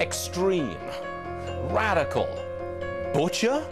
extreme, radical, butcher?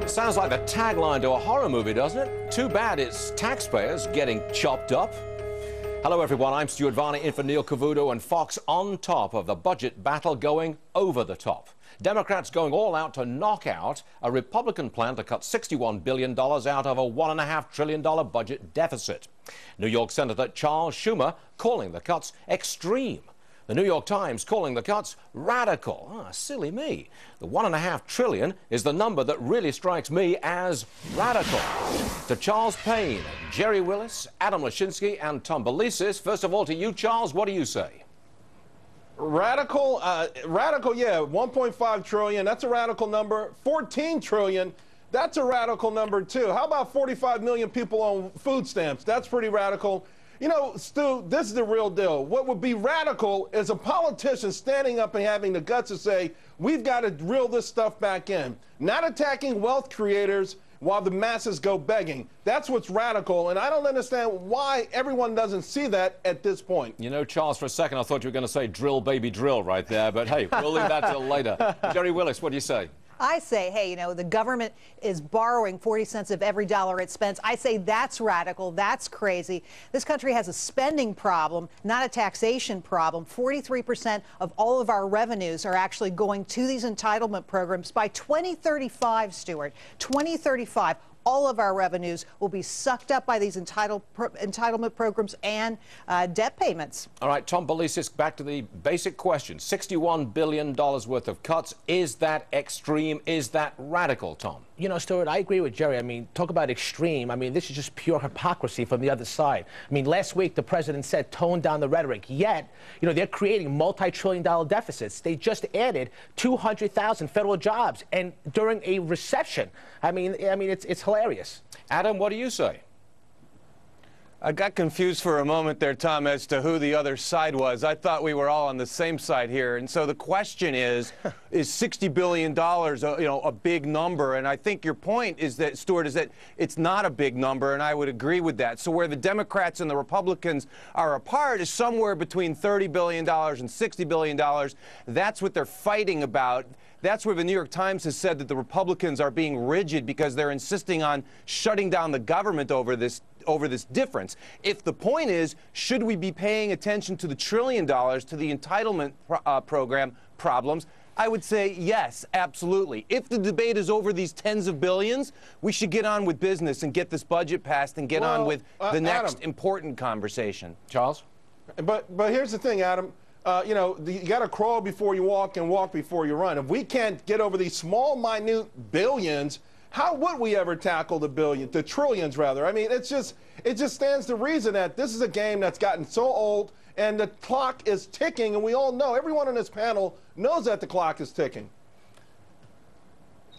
Sounds like the tagline to a horror movie, doesn't it? Too bad it's taxpayers getting chopped up. Hello, everyone. I'm Stuart Varney in for Neil Cavuto, and Fox on top of the budget battle going over the top. Democrats going all out to knock out a Republican plan to cut $61 billion out of a $1.5 trillion budget deficit. New York Senator Charles Schumer calling the cuts extreme. The New York Times calling the cuts radical. Silly me. The $1.5 trillion is the number that really strikes me as radical. To Charles Payne, Jerry Willis, Adam Lashinsky, and Tom Belesis. First of all, to you, Charles, what do you say? Radical, yeah, 1.5 trillion, that's a radical number. 14 trillion, that's a radical number too. How about 45 million people on food stamps? That's pretty radical. You know, Stu, this is the real deal. What would be radical is a politician standing up and having the guts to say, we've got to reel this stuff back in. Not attacking wealth creators while the masses go begging. That's what's radical, and I don't understand why everyone doesn't see that at this point. You know, Charles, for a second I thought you were going to say drill, baby, drill right there, but hey, we'll leave that till later. Jerry Willis, what do you say? I say, hey, you know, the government is borrowing 40 cents of every dollar it spends. I say that's radical. That's crazy. This country has a spending problem, not a taxation problem. 43% of all of our revenues are actually going to these entitlement programs. By 2035, Stuart, 2035, all of our revenues will be sucked up by these entitlement programs and debt payments. All right, Tom Belesis, back to the basic question. $61 billion worth of cuts. Is that extreme? Is that radical, Tom? You know, Stuart, I agree with Jerry. I mean, talk about extreme. I mean, this is just pure hypocrisy from the other side. I mean, last week the president said tone down the rhetoric, yet, you know, they're creating multi-trillion-dollar deficits. They just added 200,000 federal jobs, and during a recession. I mean, it's hilarious. Adam, what do you say? I got confused for a moment there, Tom, as to who the other side was. I thought we were all on the same side here. And so the question is $60 billion, a big number? And I think your point is that, Stuart, is that it's not a big number, and I would agree with that. So where the Democrats and the Republicans are apart is somewhere between $30 billion and $60 billion. That's what they're fighting about. That's where the New York Times has said that the Republicans are being rigid because they're insisting on shutting down the government over this difference. If the point is, should we be paying attention to the $1 trillion to the entitlement program problems, I would say yes, absolutely. If the debate is over these tens of billions, we should get on with business and get this budget passed and get on with the next Adam, important conversation. Charles? But here's the thing, Adam. You got to crawl before you walk and walk before you run. If we can't get over these small, minute billions, how would we ever tackle the trillions, rather? I mean, it just stands to reason that this is a game that's gotten so old and the clock is ticking, and we all know, everyone on this panel knows that the clock is ticking.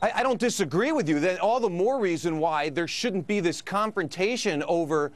I don't disagree with you. Then all the more reason why there shouldn't be this confrontation over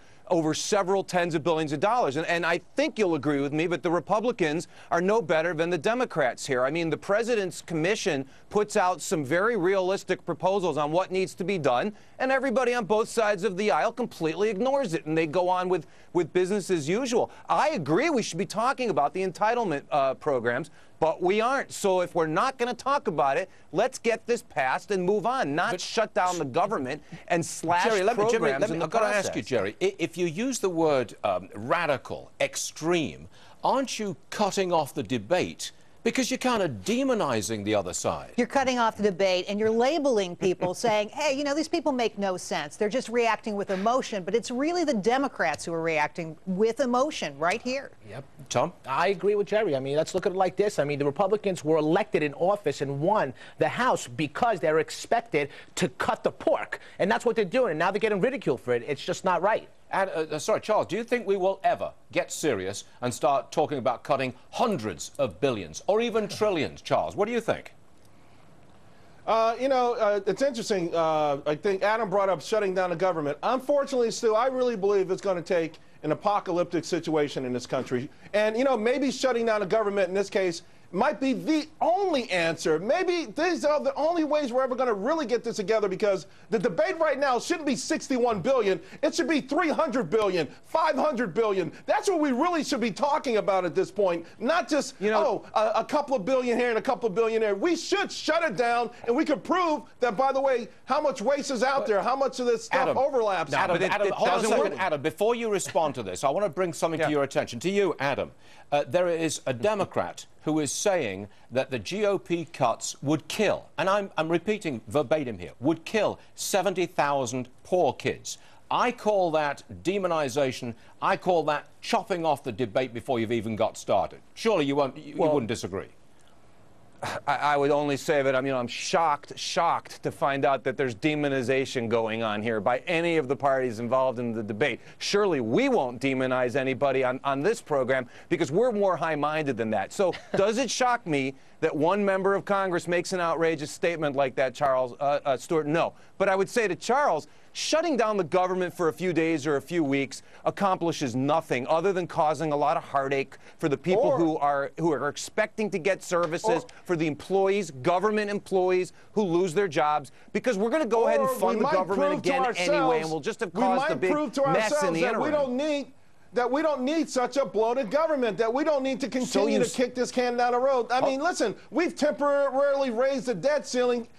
several tens of billions of dollars. And I think you'll agree with me, but the Republicans are no better than the Democrats here. I mean, the president's commission puts out some very realistic proposals on what needs to be done, and everybody on both sides of the aisle completely ignores it, and they go on with business as usual. I agree we should be talking about the entitlement programs, but we aren't. So if we're not going to talk about it, let's get this passed and move on, not shut down the government and slash programs in the process. I've got to ask you, Jerry, if you use the word radical, extreme, aren't you cutting off the debate? Because you're kind of demonizing the other side. You're cutting off the debate, and you're labeling people, saying, hey, you know, these people make no sense. They're just reacting with emotion. But it's really the Democrats who are reacting with emotion right here. Yep. Tom? I agree with Jerry. I mean, let's look at it like this. I mean, the Republicans were elected in office and won the House because they're expected to cut the pork. And that's what they're doing. And now they're getting ridiculed for it. It's just not right. And, sorry, Charles, do you think we will ever get serious and start talking about cutting hundreds of billions or even trillions, Charles? What do you think? It's interesting. I think Adam brought up shutting down the government. Unfortunately, Stu, I really believe it's going to take an apocalyptic situation in this country. And, maybe shutting down the government in this case might be the only answer. Maybe these are the only ways we're ever going to really get this together, because the debate right now shouldn't be 61 billion. It should be 300 billion, 500 billion. That's what we really should be talking about at this point, not just, a couple of billion here and a couple of billion there. We should shut it down, and we can prove that, by the way, how much waste is out there, how much of this stuff overlaps. Adam, hold on a second. Adam, before you respond to this, I want to bring something to your attention. To you, Adam, there is a Democrat who is saying that the GOP cuts would kill, and I'm repeating verbatim here, would kill 70,000 poor kids. I call that demonization. I call that chopping off the debate before you've even got started. Surely you wouldn't disagree. I would only say that, I'm shocked to find out that there's demonization going on here by any of the parties involved in the debate. Surely we won't demonize anybody on this program, because we're more high-minded than that. So does it shock me that one member of Congress makes an outrageous statement like that, Charles Stewart? No. But I would say to Charles, shutting down the government for a few days or a few weeks accomplishes nothing other than causing a lot of heartache for the people who are expecting to get services, for the employees, government employees who lose their jobs, because we're going to go ahead and fund the government again anyway, and we'll just have caused a big mess in the interim. That we don't need such a bloated government, that we don't need to continue to kick this can down the road. I mean, listen, we've temporarily raised the debt ceiling.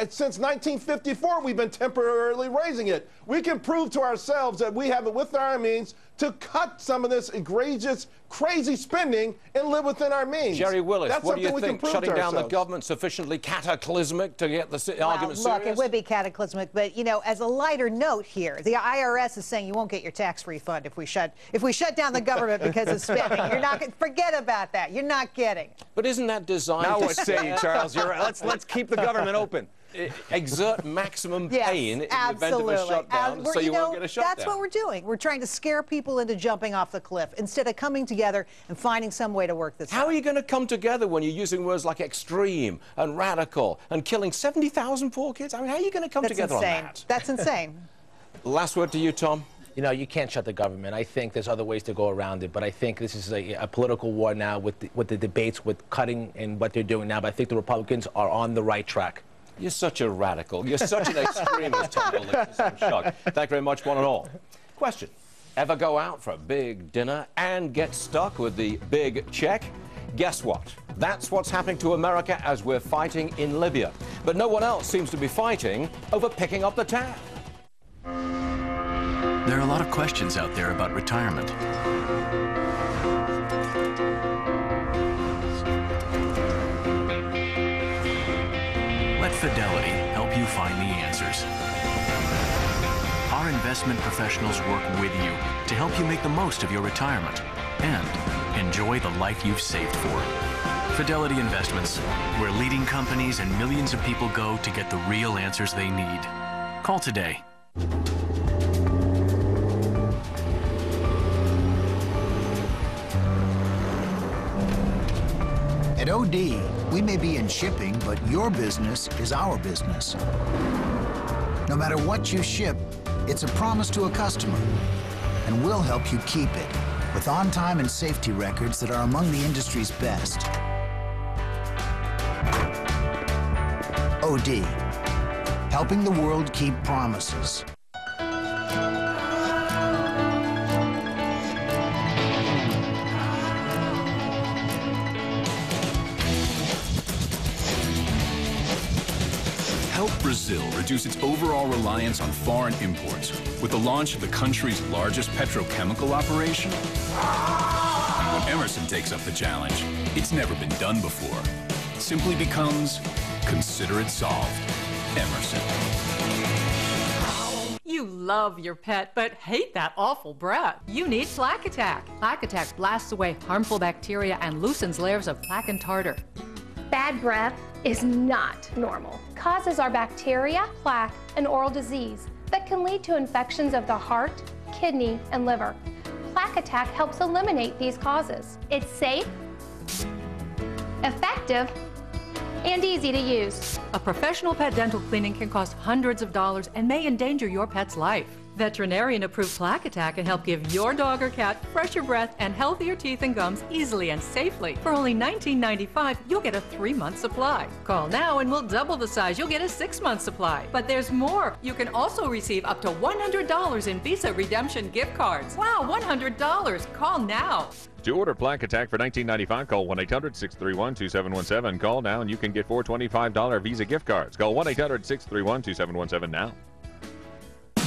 Since 1954, we've been temporarily raising it. We can prove to ourselves that we have it within our means to cut some of this egregious, crazy spending and live within our means. Jerry Willis, what do you think? Shutting down the government sufficiently cataclysmic to get the argument serious? Look, it would be cataclysmic, but as a lighter note here, the IRS is saying you won't get your tax refund if we shut down the government because of spending. You're not going to forget about that. You're not getting. But isn't that designed? Now what say you, Charles? You're right. Let's keep the government open. Exert maximum pain in the event of a shutdown, so you won't get a shutdown. That's what we're doing. We're trying to scare people into jumping off the cliff instead of coming together and finding some way to work this out. How are you going to come together when you're using words like extreme and radical and killing 70,000 poor kids? I mean, how are you going to come together on that? That's insane. Last word to you, Tom. You can't shut the government. I think there's other ways to go around it, but I think this is a political war now with the debates, with cutting and what they're doing now. But I think the Republicans are on the right track. You're such a radical. You're such an extremist, Tom Belesis. I'm shocked. Thank you very much, one and all. Question. Ever go out for a big dinner and get stuck with the big check? Guess what? That's what's happening to America as we're fighting in Libya. But no one else seems to be fighting over picking up the tab. There are a lot of questions out there about retirement. Let Fidelity help you find the answers. Our investment professionals work with you to help you make the most of your retirement and enjoy the life you've saved for. Fidelity Investments, where leading companies and millions of people go to get the real answers they need. Call today. At OD, we may be in shipping, but your business is our business. No matter what you ship, it's a promise to a customer, and we'll help you keep it with on-time and safety records that are among the industry's best. OD, helping the world keep promises. Help Brazil reduce its overall reliance on foreign imports with the launch of the country's largest petrochemical operation. When Emerson takes up the challenge, it's never been done before. It simply becomes, consider it solved. Emerson. You love your pet, but hate that awful breath. You need Plaque Attack. Plaque Attack blasts away harmful bacteria and loosens layers of plaque and tartar. Bad breath is not normal. Causes are bacteria, plaque, and oral disease that can lead to infections of the heart, kidney, and liver. Plaque Attack helps eliminate these causes. It's safe, effective, and easy to use. A professional pet dental cleaning can cost hundreds of dollars and may endanger your pet's life. Veterinarian-approved Plaque Attack can help give your dog or cat fresher breath and healthier teeth and gums easily and safely. For only $19.95, you'll get a 3-month supply. Call now and we'll double the size. You'll get a 6-month supply. But there's more. You can also receive up to $100 in Visa redemption gift cards. Wow, $100. Call now. To order Plaque Attack for $19.95, call 1-800-631-2717. Call now and you can get 4 $25 Visa gift cards. Call 1-800-631-2717 now.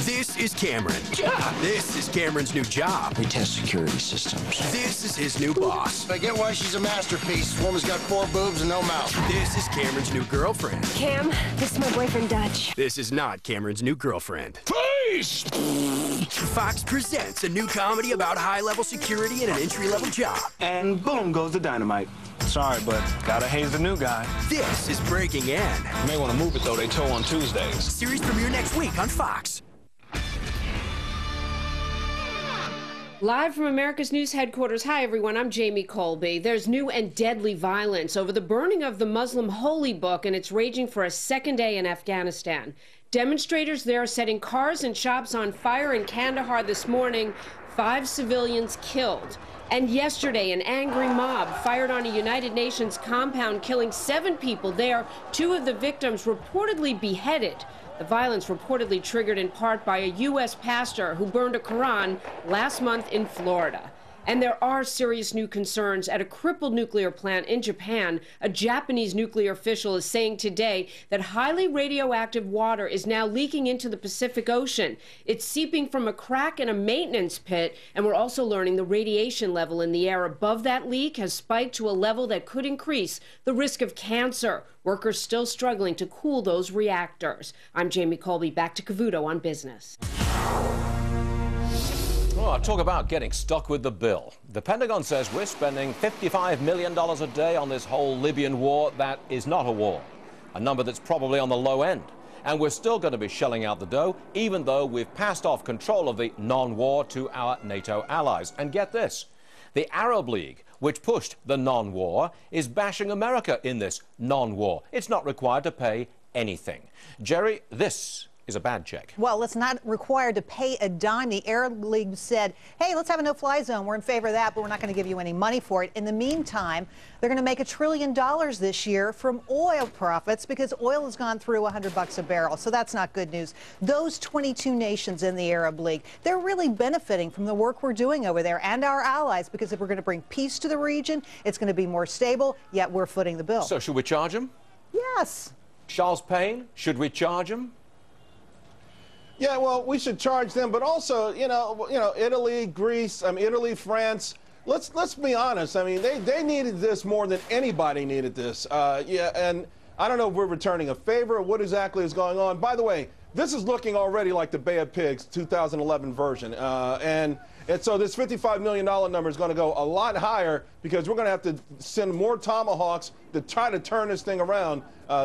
This is Cameron. Yeah. This is Cameron's new job. We test security systems. This is his new boss. I get why she's a masterpiece. Woman's got 4 boobs and no mouth. This is Cameron's new girlfriend. Cam, this is my boyfriend Dutch. This is not Cameron's new girlfriend. Peace! Fox presents a new comedy about high-level security in an entry-level job. And boom goes the dynamite. Sorry, but gotta haze the new guy. This is Breaking In. You may want to move it, though. They tow on Tuesdays. Series premiere next week on Fox. Live from America's News Headquarters. Hi, everyone. I'm Jamie Colby. There's new and deadly violence over the burning of the Muslim holy book, and it's raging for a second day in Afghanistan. Demonstrators there are setting cars and shops on fire in Kandahar this morning. 5 civilians killed. And yesterday, an angry mob fired on a United Nations compound, killing 7 people there. 2 of the victims reportedly beheaded. The violence reportedly triggered in part by a U.S. pastor who burned a Quran last month in Florida. And there are serious new concerns at a crippled nuclear plant in Japan. A Japanese nuclear official is saying today that highly radioactive water is now leaking into the Pacific Ocean. It's seeping from a crack in a maintenance pit, and we're also learning the radiation level in the air above that leak has spiked to a level that could increase the risk of cancer. Workers still struggling to cool those reactors. I'm Jamie Colby. Back to Cavuto on Business. Well, talk about getting stuck with the bill. The Pentagon says we're spending $55 million a day on this whole Libyan war that is not a war, a number that's probably on the low end. And we're still going to be shelling out the dough, even though we've passed off control of the non-war to our NATO allies. And get this, the Arab League, which pushed the non-war, is bashing America in this non-war. It's not required to pay anything. Jerry, this is a bad check. Well, it's not required to pay a dime. The Arab League said, hey, let's have a no-fly zone. We're in favor of that, but we're not going to give you any money for it. In the meantime, they're going to make $1 trillion this year from oil profits because oil has gone through $100 a barrel. So that's not good news. Those 22 nations in the Arab League, they're really benefiting from the work we're doing over there and our allies, because if we're going to bring peace to the region, it's going to be more stable, yet we're footing the bill. So should we charge them? Yes. Charles Payne, should we charge them? Yeah, well, we should charge them, but also, you know, Italy, Greece, Italy, France. Let's be honest. I mean, they needed this more than anybody needed this. Yeah, and I don't know if we're returning a favor or what exactly is going on. By the way, this is looking already like the Bay of Pigs 2011 version, and so this $55 million number is going to go a lot higher because we're going to have to send more Tomahawks to try to turn this thing around.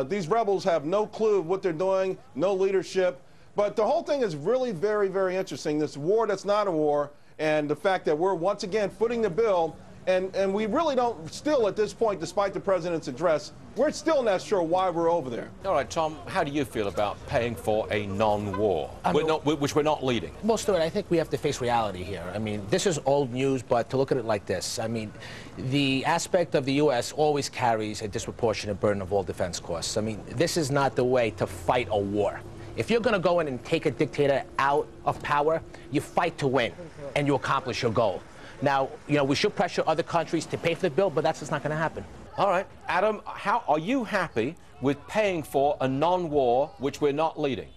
These rebels have no clue what they're doing, no leadership. But the whole thing is really very, very interesting. This war that's not a war, and the fact that we're once again footing the bill, and we really don't, still at this point, despite the president's address, we're still not sure why we're over there. All right, Tom, how do you feel about paying for a non-war, which we're not leading? Well, Stuart, I think we have to face reality here. I mean, this is old news, but to look at it like this, I mean, the aspect of the U.S. always carries a disproportionate burden of all defense costs. I mean, this is not the way to fight a war. If you're going to go in and take a dictator out of power, you fight to win, and you accomplish your goal. Now, you know, we should pressure other countries to pay for the bill, but that's just not going to happen. All right. Adam, how are you happy with paying for a non-war which we're not leading?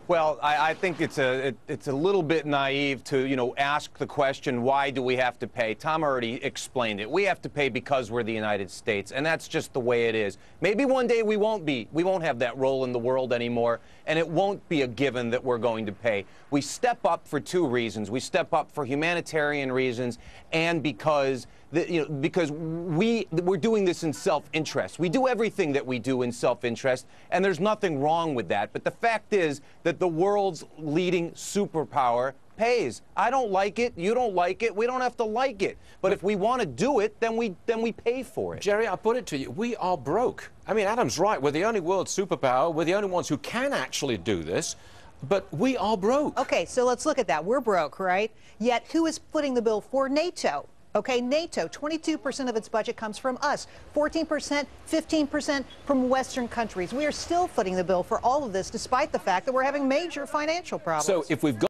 Well, I think it's a little bit naive to, you know, ask the question, why do we have to pay? Tom already explained it. We have to pay because we're the United States, and that's just the way it is. Maybe one day we won't have that role in the world anymore, and it won't be a given that we're going to pay. We step up for 2 reasons. We step up for humanitarian reasons and because we're doing this in self-interest. We do everything that we do in self-interest, and there's nothing wrong with that. But the fact is that the world's leading superpower pays. I don't like it. You don't like it. We don't have to like it. But if we want to do it, then we pay for it. Jerry, I put it to you. We are broke. I mean, Adam's right. We're the only world superpower. We're the only ones who can actually do this. But we are broke. Okay, so let's look at that. We're broke, right? Yet who is footing the bill for NATO? Okay, NATO, 22% of its budget comes from us, 14%, 15% from Western countries. We are still footing the bill for all of this, despite the fact that we're having major financial problems. So if we've got